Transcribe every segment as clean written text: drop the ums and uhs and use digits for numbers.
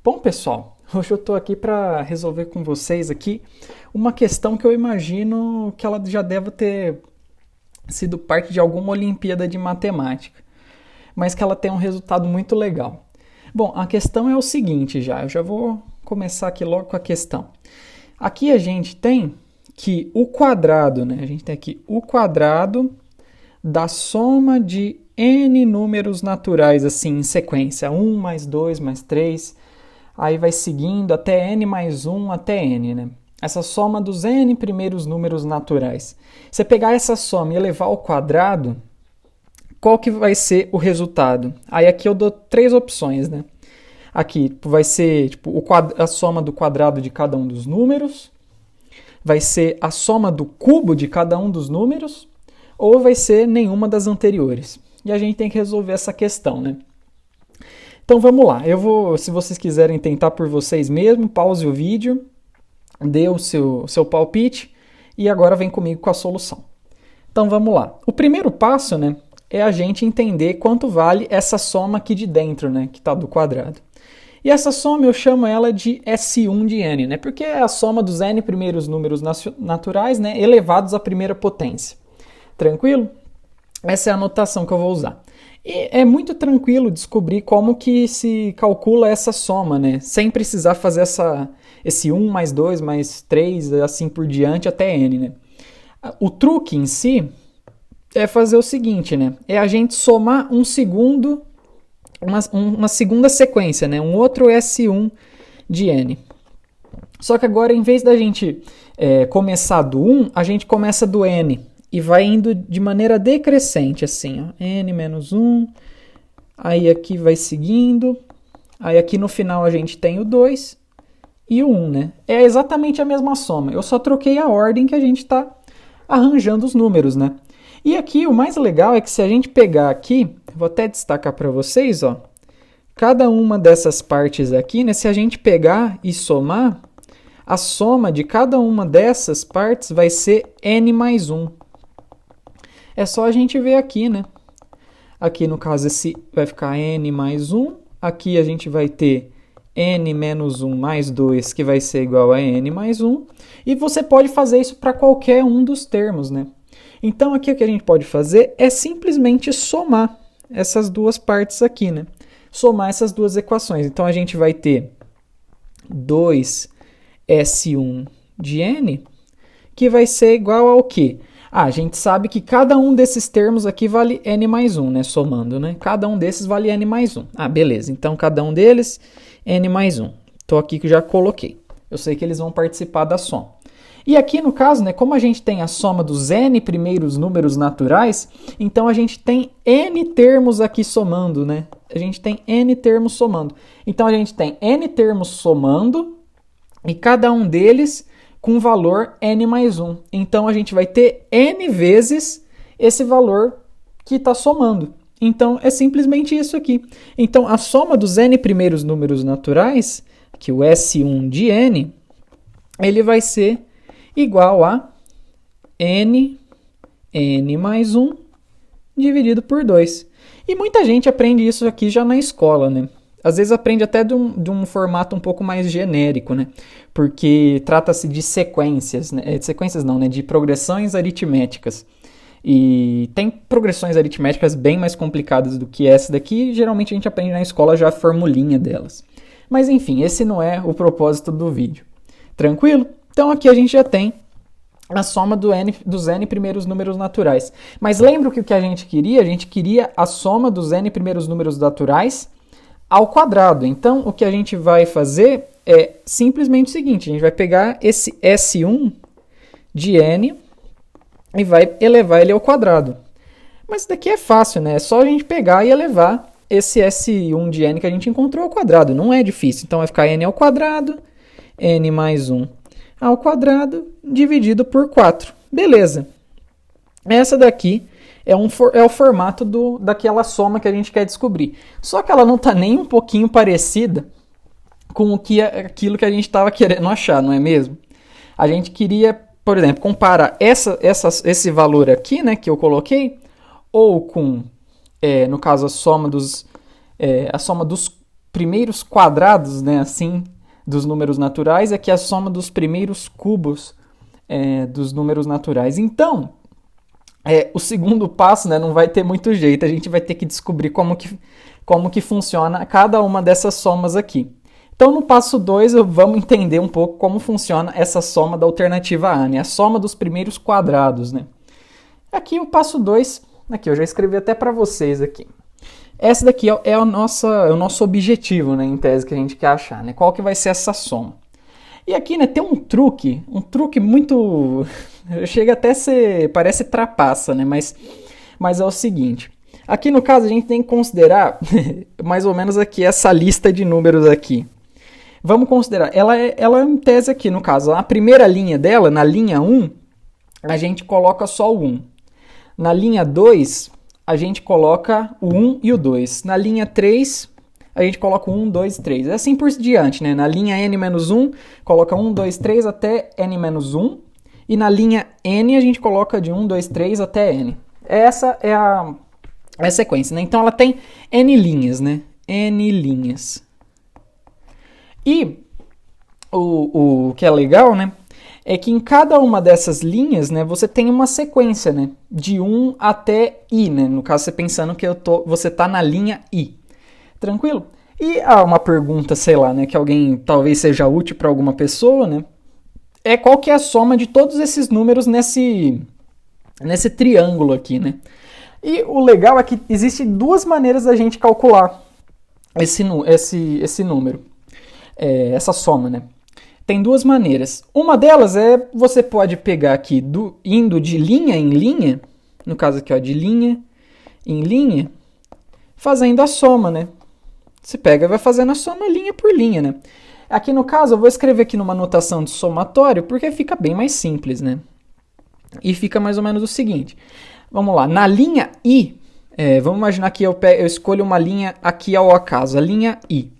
Bom, pessoal, hoje eu estou aqui para resolver com vocês aqui uma questão que eu imagino que ela já deve ter sido parte de alguma Olimpíada de Matemática, mas que ela tem um resultado muito legal. Bom, a questão é o seguinte eu já vou começar aqui logo com a questão. Aqui a gente tem que o quadrado, né? A gente tem aqui o quadrado da soma de n números naturais, assim, em sequência. 1 mais 2 mais 3... Aí vai seguindo até n mais 1 até n, né? Essa soma dos n primeiros números naturais. Você pegar essa soma e elevar ao quadrado, qual que vai ser o resultado? Aí aqui eu dou três opções, né? Aqui vai ser tipo, a soma do quadrado de cada um dos números, vai ser a soma do cubo de cada um dos números, ou vai ser nenhuma das anteriores. E a gente tem que resolver essa questão, né? Então vamos lá, se vocês quiserem tentar por vocês mesmos, pause o vídeo, dê o seu palpite e agora vem comigo com a solução. Então vamos lá. O primeiro passo, né, é a gente entender quanto vale essa soma aqui de dentro, né, que está do quadrado. E essa soma eu chamo ela de S1 de n, né, porque é a soma dos n primeiros números naturais, né, elevados à primeira potência. Tranquilo? Essa é a notação que eu vou usar. E é muito tranquilo descobrir como que se calcula essa soma, né? Sem precisar fazer esse 1 mais 2 mais 3, assim por diante até n, né? O truque em si é fazer o seguinte, né? É a gente somar uma segunda sequência, né? Um outro S1 de n. Só que agora, em vez da gente começar do 1, a gente começa do n. E vai indo de maneira decrescente, assim, ó. N menos 1, aí aqui vai seguindo, aí aqui no final a gente tem o 2 e o 1, né? É exatamente a mesma soma, eu só troquei a ordem que a gente está arranjando os números, né? E aqui o mais legal é que se a gente pegar aqui, vou até destacar para vocês, ó, cada uma dessas partes aqui, né? Se a gente pegar e somar, a soma de cada uma dessas partes vai ser n mais 1. É só a gente ver aqui, né? Aqui no caso esse vai ficar n mais 1. Aqui a gente vai ter n menos 1 mais 2, que vai ser igual a n mais 1. E você pode fazer isso para qualquer um dos termos, né? Então aqui o que a gente pode fazer é simplesmente somar essas duas partes aqui, né? Somar essas duas equações. Então a gente vai ter 2S1 de n, que vai ser igual ao quê? A gente sabe que cada um desses termos aqui vale n mais 1, né? Somando, né? Cada um desses vale n mais 1. Beleza. Então, cada um deles, n mais 1. Estou aqui que já coloquei. Eu sei que eles vão participar da soma. E aqui, no caso, né? Como a gente tem a soma dos n primeiros números naturais, então a gente tem n termos aqui somando, né? A gente tem n termos somando. Então, a gente tem n termos somando e cada um deles com valor n mais 1. Então, a gente vai ter n vezes esse valor que está somando. Então, é simplesmente isso aqui. Então, a soma dos n primeiros números naturais, que o S1 de n, ele vai ser igual a n mais 1 dividido por 2. E muita gente aprende isso aqui já na escola, né? Às vezes aprende até de um formato um pouco mais genérico, né? Porque trata-se de sequências, né? De sequências não, né? De progressões aritméticas. E tem progressões aritméticas bem mais complicadas do que essa daqui, e geralmente a gente aprende na escola já a formulinha delas. Mas enfim, esse não é o propósito do vídeo. Tranquilo? Então aqui a gente já tem a soma dos n primeiros números naturais. Mas lembra o que a gente queria? A gente queria a soma dos n primeiros números naturais ao quadrado. Então, o que a gente vai fazer é simplesmente o seguinte, a gente vai pegar esse S1 de n e vai elevar ele ao quadrado. Mas isso daqui é fácil, né? É só a gente pegar e elevar esse S1 de n que a gente encontrou ao quadrado. Não é difícil. Então, vai ficar n ao quadrado, n mais 1 ao quadrado, dividido por 4. Beleza. Essa daqui é o formato daquela soma que a gente quer descobrir. Só que ela não está nem um pouquinho parecida com aquilo que a gente estava querendo achar, não é mesmo? A gente queria, por exemplo, comparar esse valor aqui, né, que eu coloquei, ou com, no caso, a soma dos primeiros quadrados, né, assim, dos números naturais, aqui é a soma dos primeiros cubos dos números naturais. Então, o segundo passo, né, não vai ter muito jeito, a gente vai ter que descobrir como que funciona cada uma dessas somas aqui. Então, no passo 2, vamos entender um pouco como funciona essa soma da alternativa A, né? A soma dos primeiros quadrados, né? Aqui o passo 2, aqui eu já escrevi até para vocês aqui. Essa daqui é o nosso objetivo, né, em tese, que a gente quer achar, né? Qual que vai ser essa soma? E aqui, né, tem um truque muito... chega até a ser... parece trapaça, né? Mas é o seguinte. Aqui, no caso, a gente tem que considerar mais ou menos aqui essa lista de números aqui. Vamos considerar, ela é em tese aqui, no caso, a primeira linha dela, na linha 1, a gente coloca só o 1. Na linha 2, a gente coloca o 1 e o 2. Na linha 3, a gente coloca o 1, 2 e 3. Assim por diante, né? Na linha n-1, coloca 1, 2, 3 até n-1. E na linha n, a gente coloca de 1, 2, 3 até n. Essa é a sequência, né? Então, ela tem n linhas, né? N linhas. E o que é legal, né, é que em cada uma dessas linhas, né, você tem uma sequência, né, de 1 até i, né, no caso você pensando que você está na linha i. Tranquilo? E uma pergunta, sei lá, né, que alguém talvez seja útil para alguma pessoa, né, é qual que é a soma de todos esses números nesse triângulo aqui, né. E o legal é que existem duas maneiras da gente calcular esse número. Essa soma, né? Tem duas maneiras. Uma delas você pode pegar aqui indo de linha em linha, no caso aqui, ó, de linha em linha, fazendo a soma, né? Você pega e vai fazendo a soma linha por linha, né? Aqui no caso eu vou escrever aqui numa notação de somatório porque fica bem mais simples, né? E fica mais ou menos o seguinte. Vamos lá, na linha I, vamos imaginar que eu escolho uma linha aqui ao acaso, a linha I.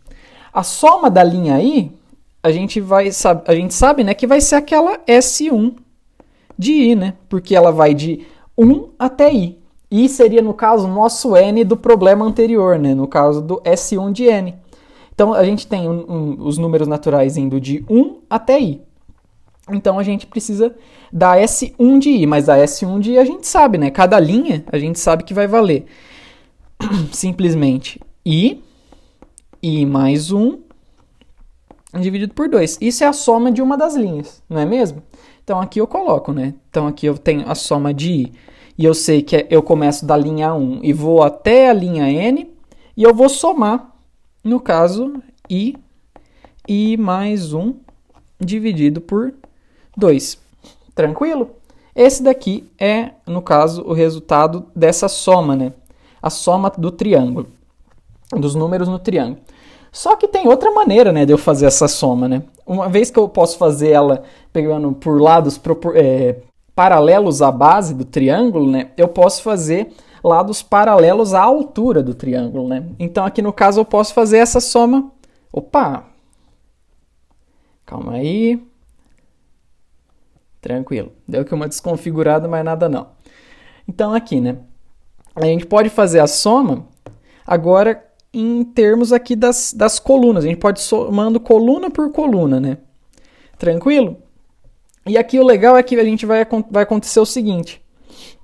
A soma da linha I, a gente sabe, né, que vai ser aquela S1 de I, né? Porque ela vai de 1 até I. I seria, no caso, o nosso N do problema anterior, né? No caso do S1 de N. Então, a gente tem os números naturais indo de 1 até I. Então, a gente precisa da S1 de I. Mas a S1 de I a gente sabe, né? Cada linha a gente sabe que vai valer simplesmente I mais 1 dividido por 2. Isso é a soma de uma das linhas, não é mesmo? Então aqui eu coloco, né? Então aqui eu tenho a soma de I. E eu sei que eu começo da linha 1 e vou até a linha N. E eu vou somar, no caso, I mais 1 dividido por 2. Tranquilo? Esse daqui é, no caso, o resultado dessa soma, né? A soma do triângulo. Dos números no triângulo. Só que tem outra maneira, né, de eu fazer essa soma, né? Uma vez que eu posso fazer ela pegando por lados paralelos à base do triângulo, né, eu posso fazer lados paralelos à altura do triângulo, né? Então aqui no caso eu posso fazer essa soma. Opa! Calma aí. Tranquilo. Deu aqui uma desconfigurada, mas nada não. Então aqui, né? A gente pode fazer a soma agora em termos aqui das colunas. A gente pode ir somando coluna por coluna, né? Tranquilo? E aqui o legal é que a gente vai acontecer o seguinte.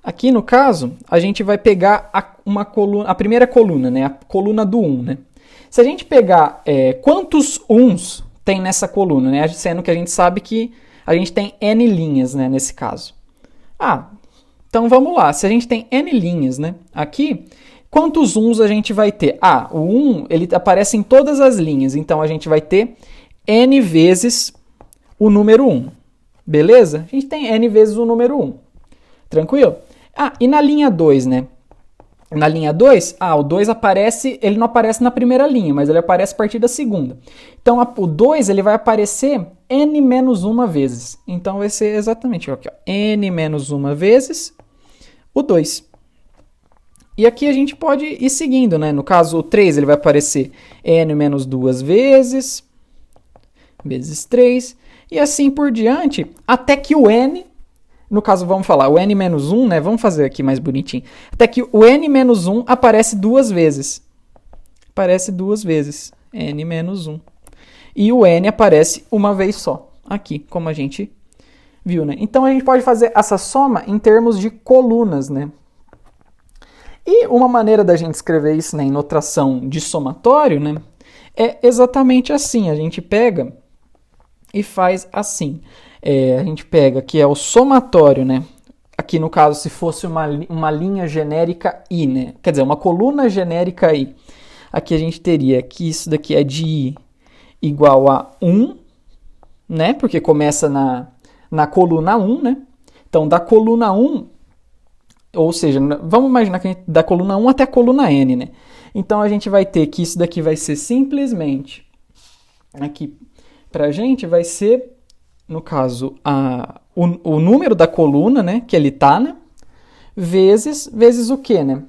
Aqui no caso, a gente vai pegar a primeira coluna, né? A coluna do 1, né? Se a gente pegar quantos 1s tem nessa coluna, né? Sendo que a gente sabe que a gente tem n linhas, né? Nesse caso. Então vamos lá. Se a gente tem n linhas, né? Aqui... Quantos 1s a gente vai ter? O 1 ele aparece em todas as linhas, então a gente vai ter n vezes o número 1. Beleza? A gente tem n vezes o número 1. Tranquilo? E na linha 2, né? Na linha 2, o 2 aparece, ele não aparece na primeira linha, mas ele aparece a partir da segunda. Então o 2 ele vai aparecer n menos 1 vezes. Então vai ser exatamente aqui, ó, n menos 1 vezes o 2. E aqui a gente pode ir seguindo, né? No caso, o 3 ele vai aparecer n menos 2 vezes 3, e assim por diante, até que o n, no caso vamos falar, o n menos 1, né? Vamos fazer aqui mais bonitinho. Até que o n menos 1 aparece duas vezes. Aparece duas vezes. n menos 1. E o n aparece uma vez só, aqui, como a gente viu, né? Então, a gente pode fazer essa soma em termos de colunas, né? E uma maneira da gente escrever isso, né, em notação de somatório, né, é exatamente assim. A gente pega e faz assim. A gente pega que é o somatório, né? Aqui no caso, se fosse uma linha genérica I, né? Quer dizer, uma coluna genérica I. Aqui a gente teria que isso daqui é de I igual a 1, né? Porque começa na coluna 1, né? Então, da coluna 1, ou seja, vamos imaginar que da coluna 1 até a coluna N, né? Então, a gente vai ter que isso daqui vai ser simplesmente, aqui pra gente, vai ser, no caso, o número da coluna, né? Que ele tá, né? Vezes o quê, né?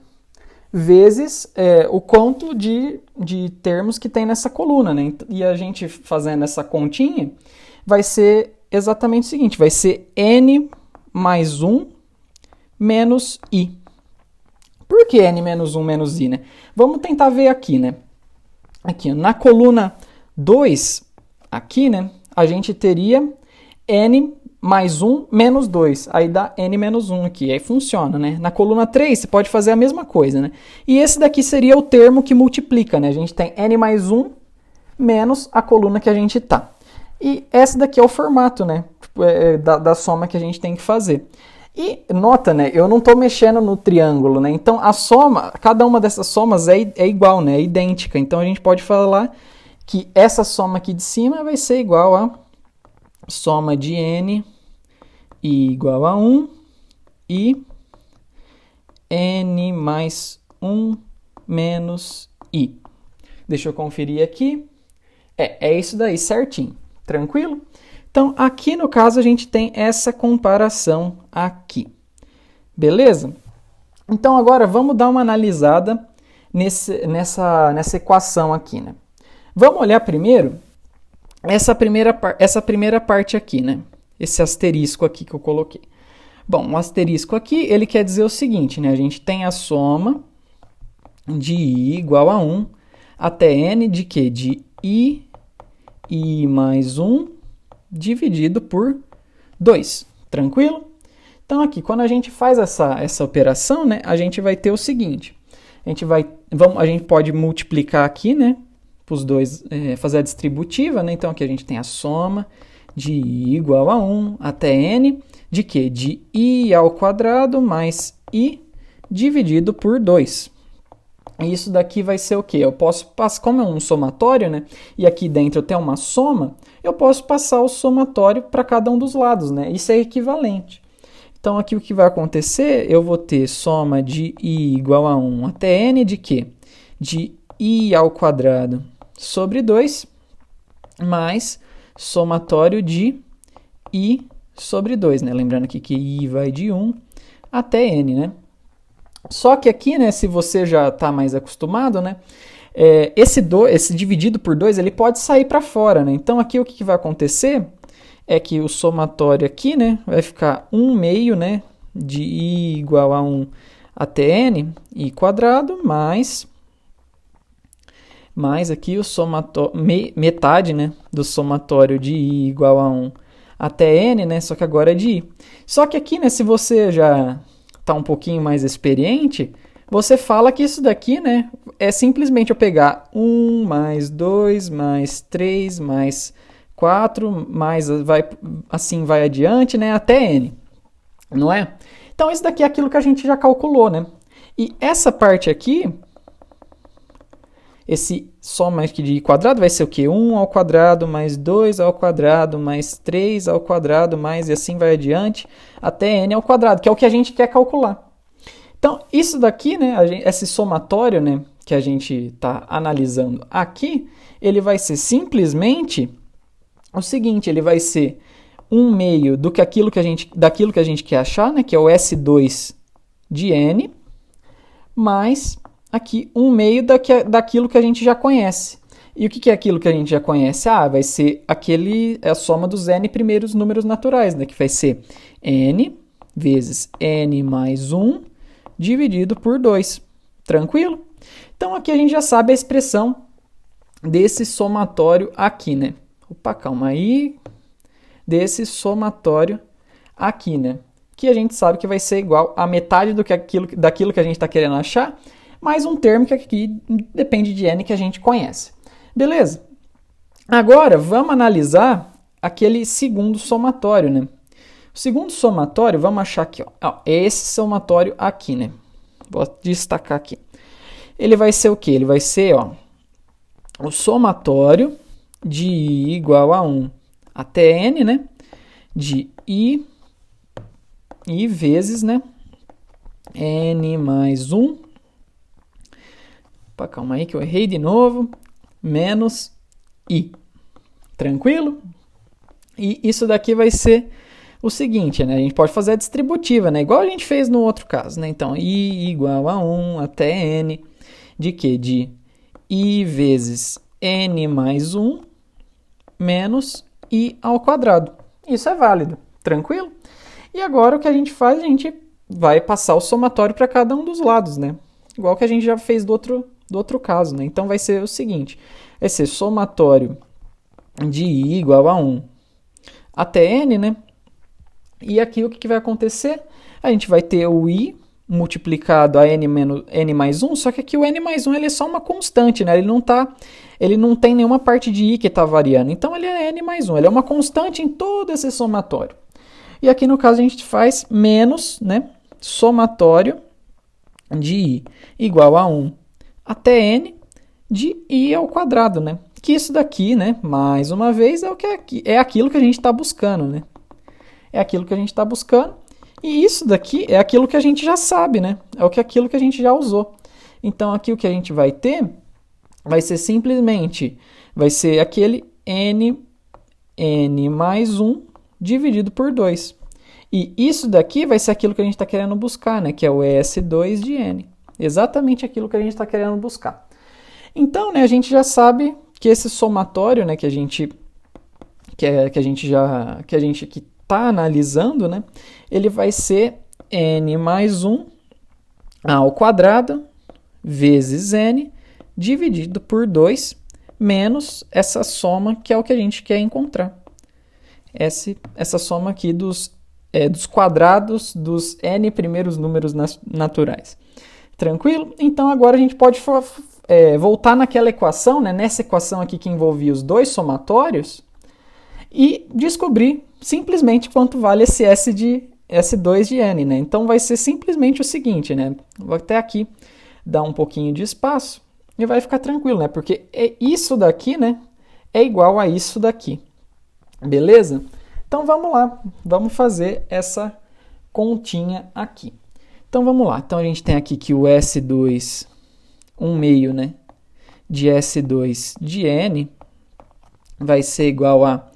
Vezes o quanto de termos que tem nessa coluna, né? E a gente fazendo essa continha, vai ser exatamente o seguinte, vai ser n mais 1 menos i. Por que n menos 1 menos i, né? Vamos tentar ver aqui, né? Aqui, na coluna 2, aqui, né? A gente teria n mais 1 menos 2. Aí dá n menos 1 aqui. Aí funciona, né? Na coluna 3, você pode fazer a mesma coisa, né? E esse daqui seria o termo que multiplica, né? A gente tem n mais 1 menos a coluna que a gente tá. E esse daqui é o formato, né? Da soma que a gente tem que fazer. E nota, né? Eu não estou mexendo no triângulo, né? Então a soma, cada uma dessas somas é igual, né? É idêntica. Então a gente pode falar que essa soma aqui de cima vai ser igual a soma de n igual a 1 e n mais 1 menos i. Deixa eu conferir aqui. É isso daí, certinho. Tranquilo? Então, aqui no caso, a gente tem essa comparação aqui. Beleza? Então, agora vamos dar uma analisada nessa equação aqui, né? Vamos olhar primeiro essa primeira parte aqui, né? Esse asterisco aqui que eu coloquei. Bom, o asterisco aqui, ele quer dizer o seguinte, né? A gente tem a soma de i igual a 1 até n de quê? De i mais 1 dividido por 2. Tranquilo? Então, aqui, quando a gente faz essa operação, né, a gente vai ter o seguinte. A gente pode multiplicar aqui, né, para os dois, fazer a distributiva, né? Então, aqui a gente tem a soma de i igual a 1 até n de quê? De i ao quadrado mais i dividido por 2. Isso daqui vai ser o quê? Eu posso passar, como é um somatório, né? E aqui dentro eu tenho uma soma, eu posso passar o somatório para cada um dos lados, né? Isso é equivalente. Então, aqui o que vai acontecer, eu vou ter soma de i igual a 1 até n de quê? De i ao quadrado sobre 2, mais somatório de i sobre 2, né? Lembrando aqui que i vai de 1 até n, né? Só que aqui, né, se você já está mais acostumado, né, esse dividido por 2, ele pode sair para fora, né? Então, aqui o que vai acontecer é que o somatório aqui, né, vai ficar 1 meio, né, de i igual a 1 até n, i quadrado, mais aqui o somatório, metade, né, do somatório de i igual a 1 até n, né, só que agora é de i. Só que aqui, né, se você já está um pouquinho mais experiente, você fala que isso daqui, né, é simplesmente eu pegar 1 mais 2 mais 3 mais 4, mais assim vai adiante, né, até n, não é? Então, isso daqui é aquilo que a gente já calculou, né? E essa parte aqui, esse soma aqui de i quadrado vai ser o quê? 1 ao quadrado mais 2 ao quadrado mais 3 ao quadrado mais e assim vai adiante até n ao quadrado, que é o que a gente quer calcular. Então, isso daqui, né, esse somatório, né, que a gente está analisando aqui, ele vai ser simplesmente o seguinte, ele vai ser 1 meio daquilo que a gente quer achar, né, que é o S2 de n, mais aqui 1 meio daquilo que a gente já conhece. E o que é aquilo que a gente já conhece? Vai ser a soma dos n primeiros números naturais, né, que vai ser n vezes n mais 1 dividido por 2. Tranquilo? Então, aqui a gente já sabe a expressão desse somatório aqui, né? Opa, calma aí. Desse somatório aqui, né? Que a gente sabe que vai ser igual a metade daquilo que a gente está querendo achar, mais um termo que aqui depende de n que a gente conhece. Beleza? Agora, vamos analisar aquele segundo somatório, né? O segundo somatório, vamos achar aqui, ó. É esse somatório aqui, né? Vou destacar aqui. Ele vai ser o quê? Ele vai ser, ó, o somatório de i igual a 1 até n, né? De i vezes, né? n mais 1. Opa, calma aí que eu errei de novo. Menos i. Tranquilo? E isso daqui vai ser o seguinte, né? A gente pode fazer a distributiva, né? Igual a gente fez no outro caso, né? Então, i igual a 1 até n de quê? De i vezes n mais 1 menos i ao quadrado. Isso é válido. Tranquilo? E agora o que a gente faz? A gente vai passar o somatório para cada um dos lados, né? Igual que a gente já fez do outro caso, né? Então vai ser o seguinte, vai ser somatório de i igual a 1 até n, né? E aqui o que vai acontecer? A gente vai ter o i multiplicado a n mais 1, só que aqui o n mais 1 ele é só uma constante, né? Ele não tem nenhuma parte de i que está variando, então ele é n mais 1, ele é uma constante em todo esse somatório. E aqui no caso a gente faz menos, né, somatório de i igual a 1 até n de i ao quadrado, né? Que isso daqui, né, mais uma vez, é aquilo que a gente está buscando, né? É aquilo que a gente está buscando. E isso daqui é aquilo que a gente já sabe, né? Aquilo que a gente já usou. Então aqui o que a gente vai ter vai ser simplesmente, vai ser aquele n mais 1 dividido por 2. E isso daqui vai ser aquilo que a gente está querendo buscar, né? Que é o S2 de n. Exatamente aquilo que a gente está querendo buscar. Então, né, a gente já sabe que esse somatório, né, que a gente está analisando, né, ele vai ser n mais 1 ao quadrado vezes n dividido por 2 menos essa soma que é o que a gente quer encontrar. Essa soma aqui dos quadrados dos n primeiros números naturais. Tranquilo? Então agora a gente pode voltar naquela equação, né, nessa equação aqui que envolvia os dois somatórios e descobrir simplesmente quanto vale esse S2 de n, né? Então vai ser simplesmente o seguinte, né? Vou até aqui dar um pouquinho de espaço e vai ficar tranquilo, né? Porque isso daqui, né, é igual a isso daqui. Beleza? Então vamos lá, vamos fazer essa continha aqui. Então vamos lá. Então a gente tem aqui que o S2, 1 meio, né, de S2 de n vai ser igual a...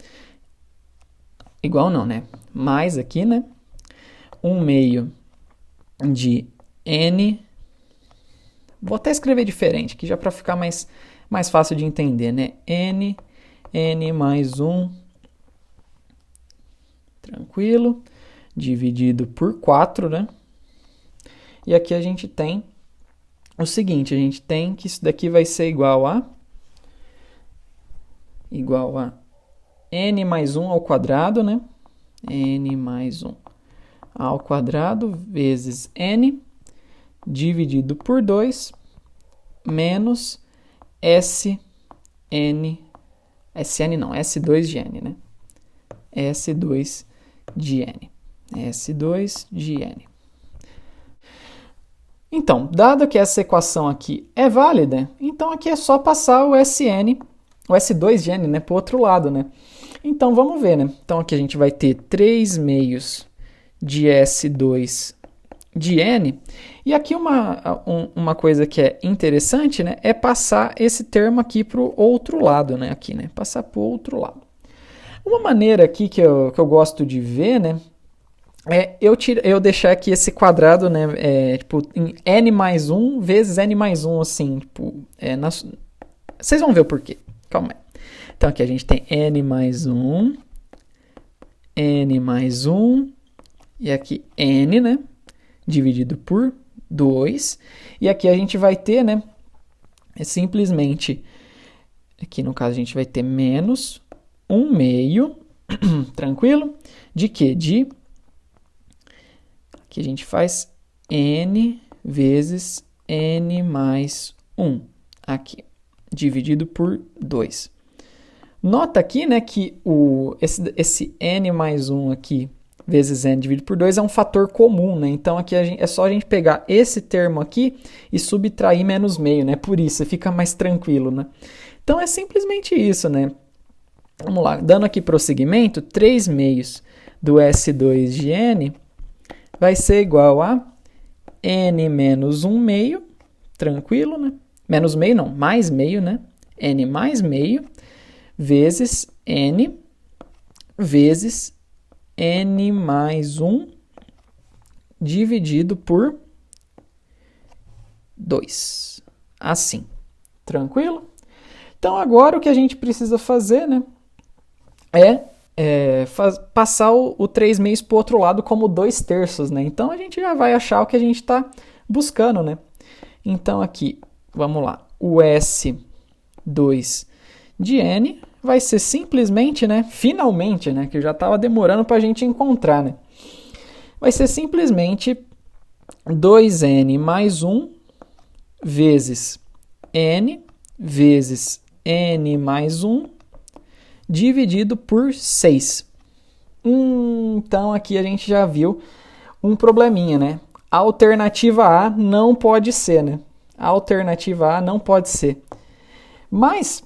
Igual não, né? Mais aqui, né? 1 meio de n... Vou até escrever diferente, aqui já para ficar mais fácil de entender, né? n mais 1, tranquilo, dividido por 4, né? E aqui a gente tem o seguinte, a gente tem que isso daqui vai ser igual a n mais 1 ao quadrado, né? n mais 1 ao quadrado vezes n dividido por 2 menos S2 de n, né? S2 de n. S2 de n. Então, dado que essa equação aqui é válida, então aqui é só passar o S2 de n, né, para o outro lado, né? Então, vamos ver, né? Então, aqui a gente vai ter 3 meios de S2 de n. E aqui uma coisa que é interessante, né, é passar esse termo aqui para o outro lado, né? Aqui, né? Passar para o outro lado. Uma maneira aqui que eu gosto de ver, né, é eu deixar aqui esse quadrado, né, tipo, em n mais 1 vezes n mais 1, assim, tipo, vocês vão ver o porquê. Calma aí. Então, aqui a gente tem n mais 1, e aqui n, né, dividido por 2, e aqui a gente vai ter, né, simplesmente Aqui no caso a gente vai ter menos 1 meio, tranquilo? De quê? Aqui a gente faz n vezes n mais 1, aqui, dividido por 2. Nota aqui, né, que esse n mais 1 aqui, vezes n dividido por 2 é um fator comum, né? Então aqui é só a gente pegar esse termo aqui e subtrair menos meio, né? Por isso, fica mais tranquilo, né? Então é simplesmente isso, né? Vamos lá, dando aqui prosseguimento, 3 meios do S2 de n vai ser igual a n menos 1 meio, tranquilo, né? Menos meio não, mais meio, né? N mais meio, vezes n, vezes n mais 1, dividido por 2. Assim, tranquilo? Então, agora o que a gente precisa fazer, né, passar o 3 meios para o outro lado como 2/3, né? Então, a gente já vai achar o que a gente está buscando, né? Então, aqui, vamos lá, o S2 de n vai ser simplesmente, né, finalmente, né, que já estava demorando para a gente encontrar, né? Vai ser simplesmente 2n mais 1 vezes n vezes n mais 1 dividido por 6. Então, aqui a gente já viu um probleminha, né? A alternativa A não pode ser, né? A alternativa A não pode ser. Mas,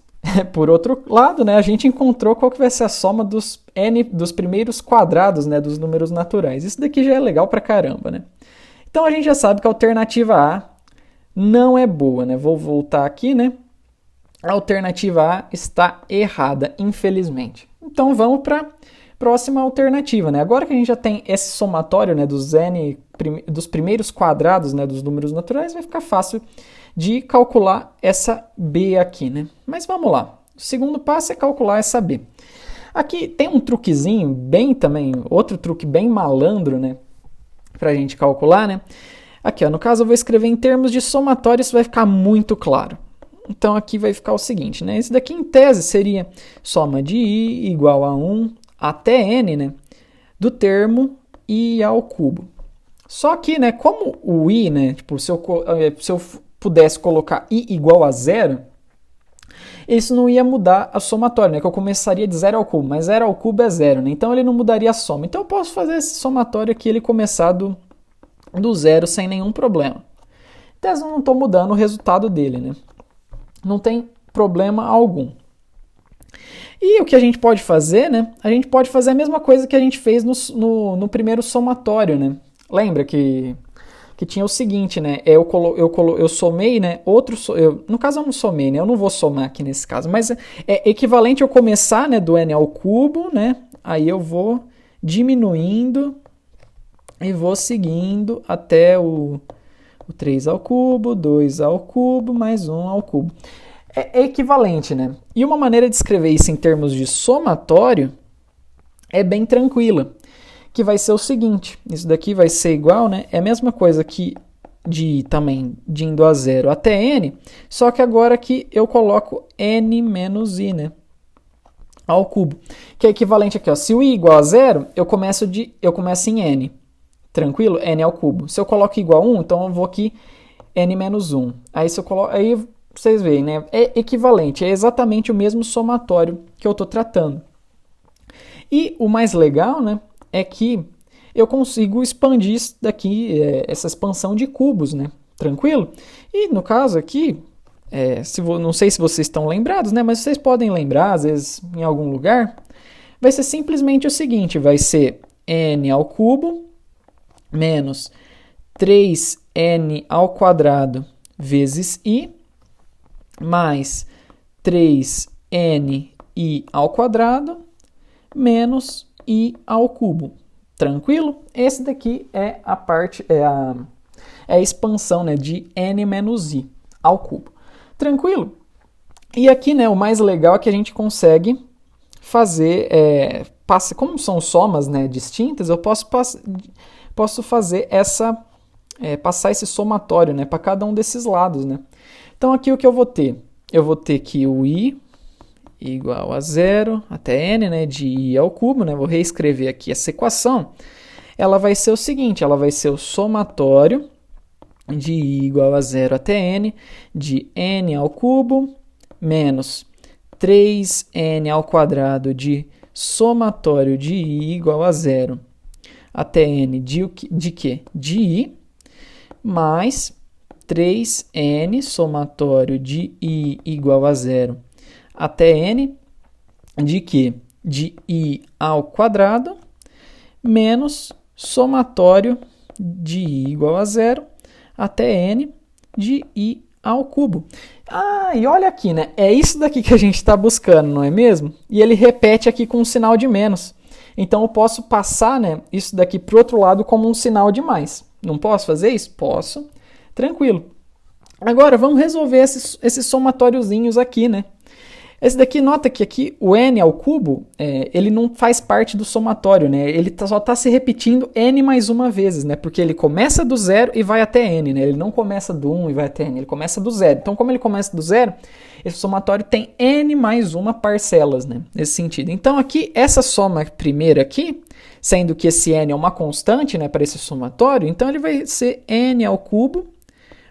por outro lado, né, a gente encontrou qual que vai ser a soma dos primeiros quadrados, né, dos números naturais. Isso daqui já é legal pra caramba, né? Então, a gente já sabe que a alternativa A não é boa, né? Vou voltar aqui, né? A alternativa A está errada, infelizmente. Então, vamos para a próxima alternativa, né? Agora que a gente já tem esse somatório, né, dos primeiros quadrados, né, dos números naturais, vai ficar fácil de calcular essa B aqui, né? Mas vamos lá. O segundo passo é calcular essa B. Aqui tem um truquezinho outro truque bem malandro, né, para a gente calcular, né? Aqui, ó, no caso eu vou escrever em termos de somatório, isso vai ficar muito claro. Então aqui vai ficar o seguinte, né? Esse daqui em tese seria soma de i igual a 1 até n, né, do termo i ao cubo. Só que, né, como o i, né, tipo, se eu pudesse colocar i igual a 0, isso não ia mudar a somatória, né, que eu começaria de 0 ao cubo, mas 0 ao cubo é 0, né, então ele não mudaria a soma. Então eu posso fazer esse somatório aqui, ele começar do 0 sem nenhum problema. Em tese eu não estou mudando o resultado dele, né. Não tem problema algum. E o que a gente pode fazer, né? A gente pode fazer a mesma coisa que a gente fez no primeiro somatório, né? Lembra que tinha o seguinte, né? Eu somei, né? No caso eu não somei, né? Eu não vou somar aqui nesse caso, mas é equivalente eu começar, né, do n ao cubo, né? Aí eu vou diminuindo e vou seguindo até o 3 ao cubo, 2 ao cubo, mais 1 ao cubo. É equivalente, né? E uma maneira de escrever isso em termos de somatório é bem tranquila, que vai ser o seguinte, isso daqui vai ser igual, né? É a mesma coisa que de indo a 0 até n, só que agora aqui eu coloco n menos i, né, ao cubo, que é equivalente aqui, ó, se o i igual a 0, eu começo em n, tranquilo? N ao cubo. Se eu coloco igual a 1, então eu vou aqui n menos 1. Aí se eu coloco, aí vocês veem, né? É equivalente, é exatamente o mesmo somatório que eu estou tratando. E o mais legal, né, é que eu consigo expandir isso daqui, essa expansão de cubos, né? Tranquilo? E no caso aqui, não sei se vocês estão lembrados, né? Mas vocês podem lembrar, às vezes, em algum lugar, vai ser simplesmente o seguinte, vai ser n ao cubo menos 3n ao quadrado vezes i, mais 3ni ao quadrado, menos i ao cubo. Tranquilo? Esse daqui é a parte, é a expansão, né, de n menos i ao cubo. Tranquilo? E aqui, né, o mais legal é que a gente consegue fazer, como são somas, né, distintas, eu posso fazer passar esse somatório, né, para cada um desses lados, né. Então aqui o que eu vou ter? Eu vou ter aqui o i igual a zero até n, né, de i ao cubo, né, vou reescrever aqui essa equação, ela vai ser o seguinte, ela vai ser o somatório de i igual a zero até n, de n ao cubo, menos 3n ao quadrado de somatório de i igual a zero até n de quê? De i, mais 3n somatório de i igual a zero até n de quê? De i ao quadrado, menos somatório de i igual a zero até n de i ao cubo. Ah, e olha aqui, né? É isso daqui que a gente está buscando, não é mesmo? E ele repete aqui com um sinal de menos. Então, eu posso passar, né, isso daqui para o outro lado como um sinal de mais. Não posso fazer isso? Posso. Tranquilo. Agora, vamos resolver esses somatóriozinhos aqui, né? Esse daqui, nota que aqui o n ao cubo, ele não faz parte do somatório, né? Ele só está se repetindo n mais uma vezes, né? Porque ele começa do zero e vai até n, né? Ele não começa do 1 e vai até n, ele começa do zero. Então, como ele começa do zero, esse somatório tem n mais uma parcelas, né? Nesse sentido. Então, aqui, essa soma primeira aqui, sendo que esse n é uma constante, né? Para esse somatório, então ele vai ser n ao cubo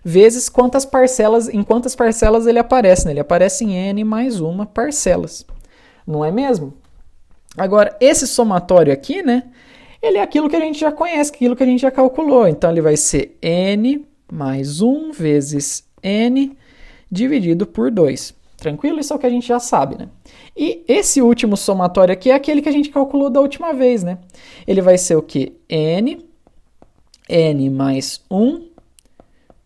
vezes em quantas parcelas ele aparece, né? Ele aparece em n mais uma parcelas, não é mesmo? Agora, esse somatório aqui, né? Ele é aquilo que a gente já conhece, aquilo que a gente já calculou. Então, ele vai ser n mais 1 vezes n dividido por 2. Tranquilo? Isso é o que a gente já sabe, né? E esse último somatório aqui é aquele que a gente calculou da última vez, né? Ele vai ser o quê? n mais 1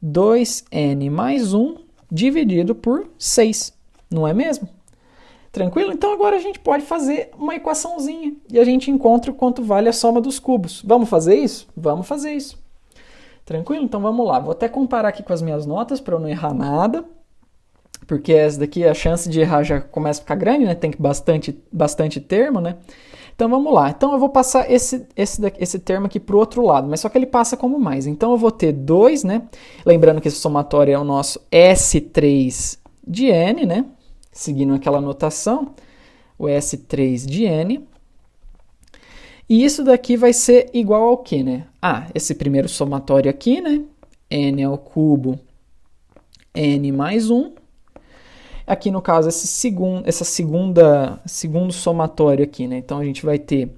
2n mais 1 dividido por 6, não é mesmo? Tranquilo? Então agora a gente pode fazer uma equaçãozinha e a gente encontra o quanto vale a soma dos cubos. Vamos fazer isso? Vamos fazer isso. Tranquilo? Então vamos lá. Vou até comparar aqui com as minhas notas para eu não errar nada, porque essa daqui a chance de errar já começa a ficar grande, né? Tem bastante termo, né? Então vamos lá. Então eu vou passar esse termo aqui para o outro lado, mas só que ele passa como mais. Então eu vou ter 2, né? Lembrando que esse somatório é o nosso S3 de n, né? Seguindo aquela notação, o S3 de n. E isso daqui vai ser igual ao quê, né? Ah, esse primeiro somatório aqui, né? N ao cubo, n mais 1. Aqui, no caso, segundo somatório aqui, né? Então, a gente vai ter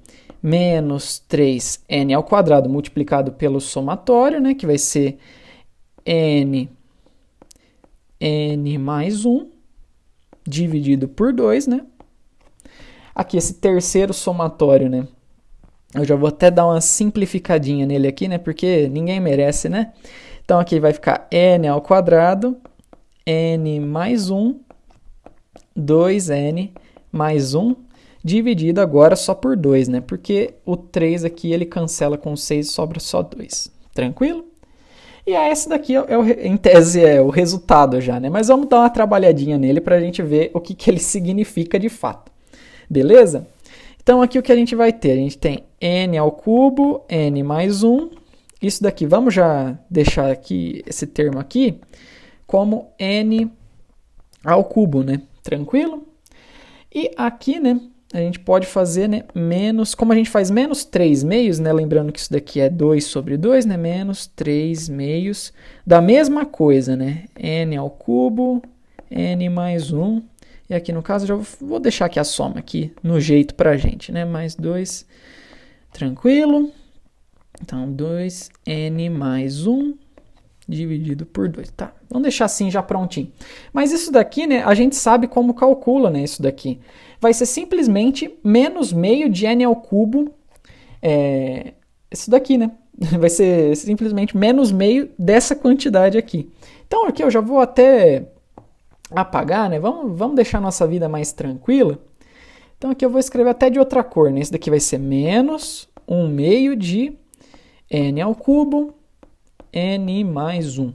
menos 3n ao quadrado multiplicado pelo somatório, né? Que vai ser n mais 1 dividido por 2, né? Aqui, esse terceiro somatório, né? Eu já vou até dar uma simplificadinha nele aqui, né? Porque ninguém merece, né? Então, aqui vai ficar n ao quadrado, n mais 1, 2n mais 1, dividido agora só por 2, né? Porque o 3 aqui ele cancela com 6 e sobra só 2. Tranquilo? E esse daqui, em tese, é o resultado já, né? Mas vamos dar uma trabalhadinha nele para a gente ver o que ele significa de fato. Beleza? Então, aqui o que a gente vai ter? A gente tem n ao cubo, n mais 1. Isso daqui, vamos já deixar aqui esse termo aqui como n ao cubo, né? Tranquilo? E aqui, né, a gente pode fazer, né, menos, como a gente faz menos 3 meios, né, lembrando que isso daqui é 2 sobre 2, né, menos 3 meios da mesma coisa, né, n ao cubo, n mais 1, e aqui no caso, já vou deixar aqui a soma aqui no jeito pra gente, né, mais 2, tranquilo? Então, 2n mais 1 dividido por 2, tá? Vamos deixar assim já prontinho. Mas isso daqui, né, a gente sabe como calcula, né, isso daqui. Vai ser simplesmente menos meio de n ao cubo, isso daqui, né? Vai ser simplesmente menos meio dessa quantidade aqui. Então aqui eu já vou até apagar, né? Vamos deixar a nossa vida mais tranquila. Então aqui eu vou escrever até de outra cor, né? Isso daqui vai ser menos 1 meio de n ao cubo, n mais 1.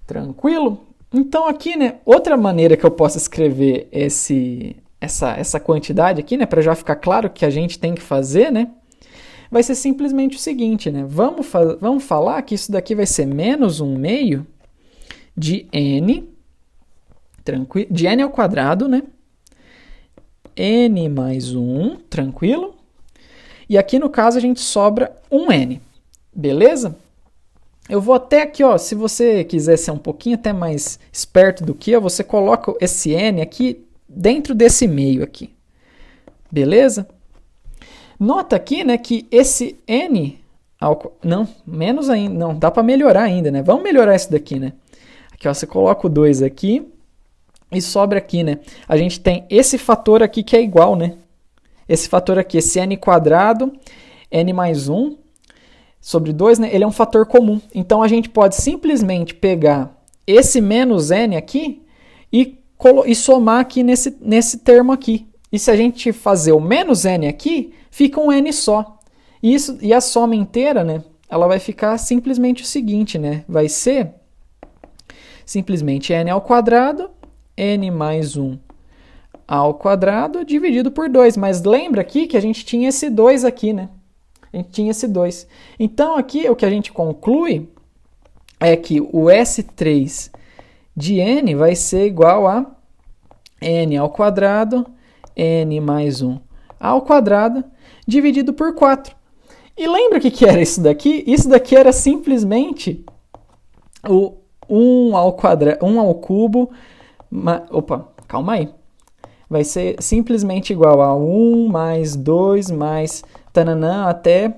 Tranquilo? Então aqui, né, outra maneira que eu posso escrever essa quantidade aqui, né, para já ficar claro que a gente tem que fazer, né, vai ser simplesmente o seguinte, né, vamos falar que isso daqui vai ser menos 1 meio de n, de n ao quadrado, né, n mais 1, tranquilo? E aqui no caso a gente sobra um n, beleza? Eu vou até aqui, ó, se você quiser ser um pouquinho até mais esperto do que eu, você coloca esse n aqui dentro desse meio aqui, beleza? Nota aqui, né, que esse n, não, menos ainda, não, dá para melhorar ainda, né? Vamos melhorar isso daqui, né? Aqui, ó, você coloca o 2 aqui e sobra aqui, né? A gente tem esse fator aqui que é igual, né? Esse fator aqui, esse n quadrado, n mais 1, sobre 2, né? Ele é um fator comum. Então, a gente pode simplesmente pegar esse menos n aqui e somar aqui nesse termo aqui. E se a gente fazer o menos n aqui, fica um n só. E a soma inteira, né? Ela vai ficar simplesmente o seguinte, né? Vai ser simplesmente n ao quadrado, n mais 1 ao quadrado dividido por 2. Mas lembra aqui que a gente tinha esse 2 aqui, né? A gente tinha esse 2. Então, aqui o que a gente conclui é que o S3 de n vai ser igual a n ao quadrado, n mais 1 ao quadrado, dividido por 4. E lembra o que era isso daqui? Isso daqui era simplesmente o 1 ao cubo... Opa, calma aí. Vai ser simplesmente igual a 1 mais 2 mais tananã até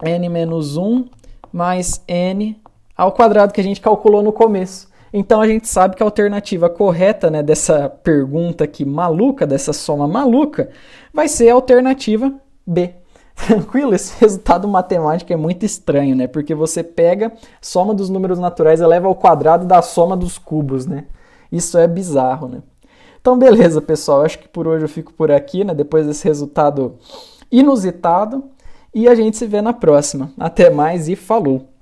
n menos 1 mais n ao quadrado que a gente calculou no começo. Então a gente sabe que a alternativa correta, né, dessa pergunta aqui maluca, dessa soma maluca, vai ser a alternativa B. Tranquilo? Esse resultado matemático é muito estranho, né? Porque você pega a soma dos números naturais e eleva ao quadrado da soma dos cubos, né? Isso é bizarro, né? Então, beleza, pessoal. Acho que por hoje eu fico por aqui, né? Depois desse resultado inusitado. E a gente se vê na próxima. Até mais e falou!